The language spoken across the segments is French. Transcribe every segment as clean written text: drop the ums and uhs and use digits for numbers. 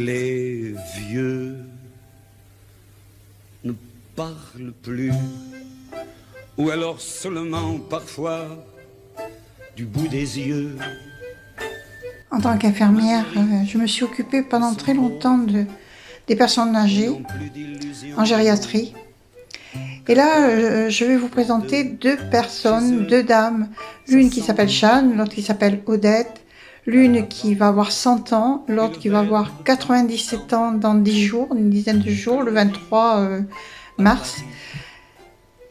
Les vieux ne parlent plus, ou alors seulement parfois du bout des yeux. En tant qu'infirmière, je me suis occupée pendant très longtemps des personnes âgées en gériatrie. Et là, je vais vous présenter deux personnes, deux dames. L'une qui s'appelle Jeanne, l'autre qui s'appelle Odette. L'une qui va avoir 100 ans, l'autre qui va avoir 97 ans dans 10 jours, une dizaine de jours, le 23 mars.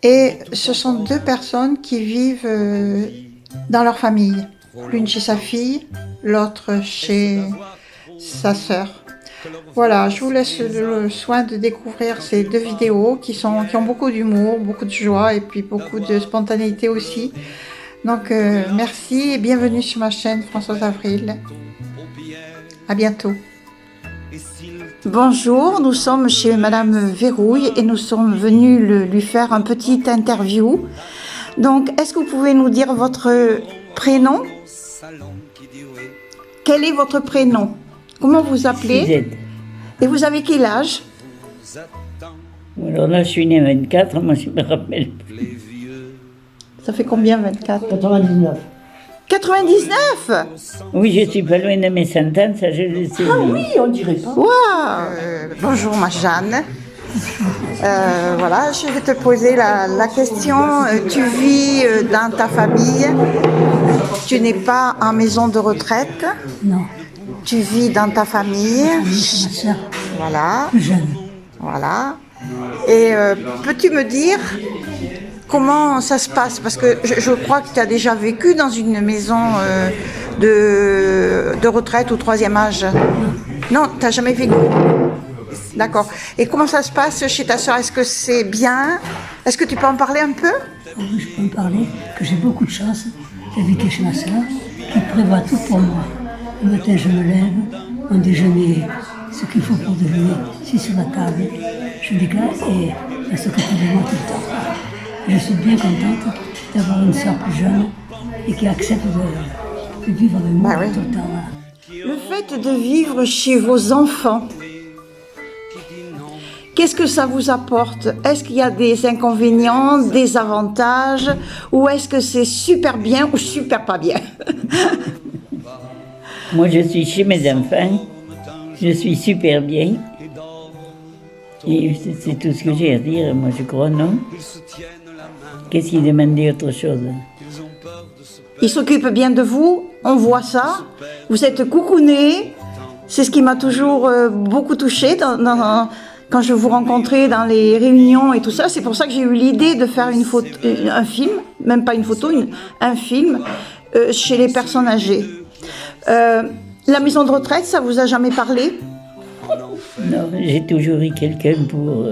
Et ce sont deux personnes qui vivent dans leur famille. L'une chez sa fille, l'autre chez sa sœur. Voilà, je vous laisse le soin de découvrir ces deux vidéos qui ont beaucoup d'humour, beaucoup de joie et puis beaucoup de spontanéité aussi. Donc merci et bienvenue sur ma chaîne Françoise Avril. À bientôt. Bonjour, nous sommes chez Madame Verrouille et nous sommes venus lui faire un petit interview. Donc, est-ce que vous pouvez nous dire votre prénom? Quel est votre prénom? Comment vous appelez? Suzette. Et vous avez quel âge? Alors là, je suis née 24, moi je me rappelle. Ça fait combien 24? 99. 99? Oui, je suis pas loin de mes 100 ans, ça je le sais. Ah oui, on dirait pas. Waouh! Bonjour ma Jeanne. Voilà, je vais te poser la question. Tu vis dans ta famille, tu n'es pas en maison de retraite, Non, tu vis dans ta famille, ma soeur, voilà, plus jeune. voilà. Et peux-tu me dire comment ça se passe? Parce que je crois que tu as déjà vécu dans une maison de retraite ou troisième âge. Non, tu n'as jamais vécu. D'accord. Et comment ça se passe chez ta soeur? Est-ce que c'est bien? Est-ce que tu peux en parler un peu? Oui, je peux en parler, que j'ai beaucoup de chance. J'habite chez ma soeur, qui prévoit tout pour moi. Le matin, je me lève, on déjeuner, ce qu'il faut pour déjeuner, c'est sur la table. Je déclare et elle s'occupe de moi tout le temps. Je suis bien contente d'avoir une soeur plus jeune et qui accepte de vivre avec moi Bah oui. tout le temps. Voilà. Le fait de vivre chez vos enfants, qu'est-ce que ça vous apporte? Est-ce qu'il y a des inconvénients, des avantages, ou est-ce que c'est super bien ou super pas bien? Moi, je suis chez mes enfants, je suis super bien. Et c'est tout ce que j'ai à dire, moi je crois, non? Qu'est-ce qu'il demandait autre chose? Il s'occupe bien de vous, on voit ça. Vous êtes coucouné. C'est ce qui m'a toujours beaucoup touchée quand je vous rencontrais dans les réunions et tout ça. C'est pour ça que j'ai eu l'idée de faire un film, même pas une photo, un film chez les personnes âgées. La maison de retraite, ça vous a jamais parlé? Non, j'ai toujours eu quelqu'un pour...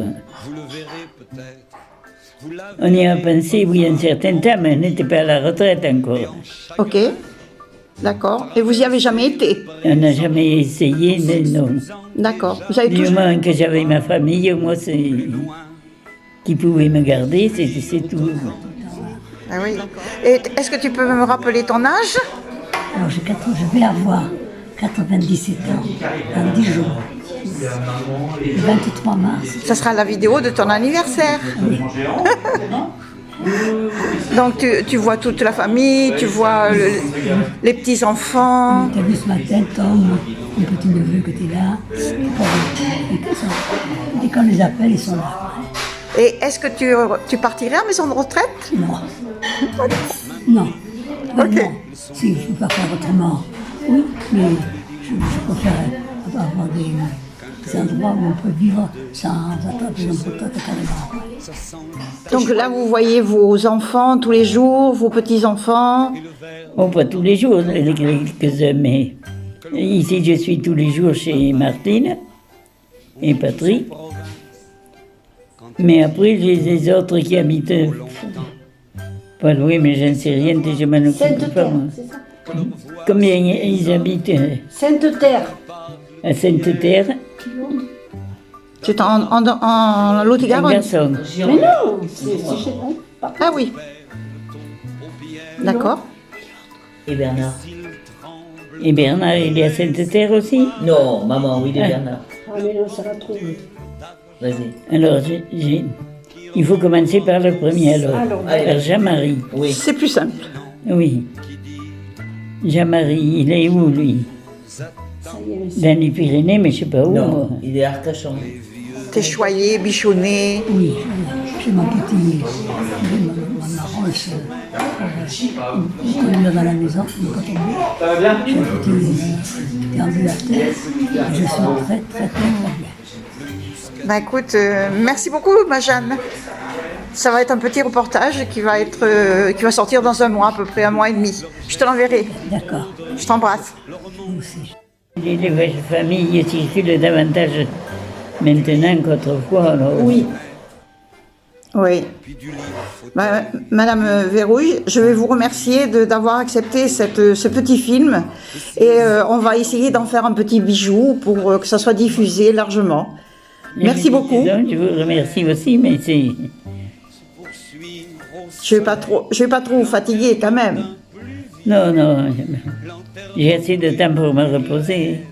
On y a pensé, oui, un certain temps, mais on n'était pas à la retraite encore. Ok, d'accord. Et vous y avez jamais été? On n'a jamais essayé, mais non. D'accord. Vous avez Du toujours... moment que j'avais ma famille, moi, qui pouvait me garder, c'est tout. Ah oui. Et est-ce que tu peux me rappeler ton âge? Alors je vais avoir 97 ans dans 10 jours. Le 23 mars. Ça sera la vidéo de ton anniversaire. Donc tu vois toute la famille, tu vois les petits-enfants. Tu as vu ce matin, Tom, mon petit neveu que tu es là. Et quand on les appelle, ils sont là. Et est-ce que tu partirais en maison de retraite? Non. Non. Ok. Non. Si, je ne peux pas faire autrement. Oui, mais je préfère avoir des endroits où on peut vivre sans attendre des retraite carrément. Donc là, vous voyez vos enfants tous les jours, vos petits-enfants. Bon, pas tous les jours, quelques-uns, mais ici je suis tous les jours chez Martine et Patrick. Mais après, j'ai les autres qui habitent pas loin, mais je ne sais rien, je m'en occupe pas moi. Combien ils habitent Sainte-Terre. à Sainte-Terre? C'est en Un Lot-et-Garonne. garçon. Mais non, c'est chez nous. Ah oui. D'accord. Et Bernard. Et Bernard, il est à Sainte-Terre aussi? Non, maman, oui, de Ah. Bernard. Ah, mais on s'en retrouve. Vas-y. Alors, il faut commencer par le premier alors. Par Jean-Marie. Oui. C'est plus simple. Oui. Jean-Marie, il est où lui? Dans les Pyrénées, mais je sais pas où. moi. Non, il est à Arcachon. T'es choyé, bichonné. Oui, j'ai ma petite, ma rosse, une dans la maison, une pas tombée. J'ai un petit déambulateur. Je suis très, très, très bien. Bah écoute, merci beaucoup, ma Jeanne. Ça va être un petit reportage qui va sortir dans un mois, à peu près 1 mois et demi. Je te l'enverrai. D'accord, Je t'embrasse. vous aussi. Les vaches familles circulent davantage maintenant qu'autrefois. Alors. Oui. Oui. Bah, Madame Verrouille, je vais vous remercier d'avoir accepté ce petit film et on va essayer d'en faire un petit bijou pour que ça soit diffusé largement. Merci beaucoup. Donc, je vous remercie aussi, mais c'est... Je vais pas trop vous fatiguer quand même. Non, non, j'ai assez de temps pour me reposer.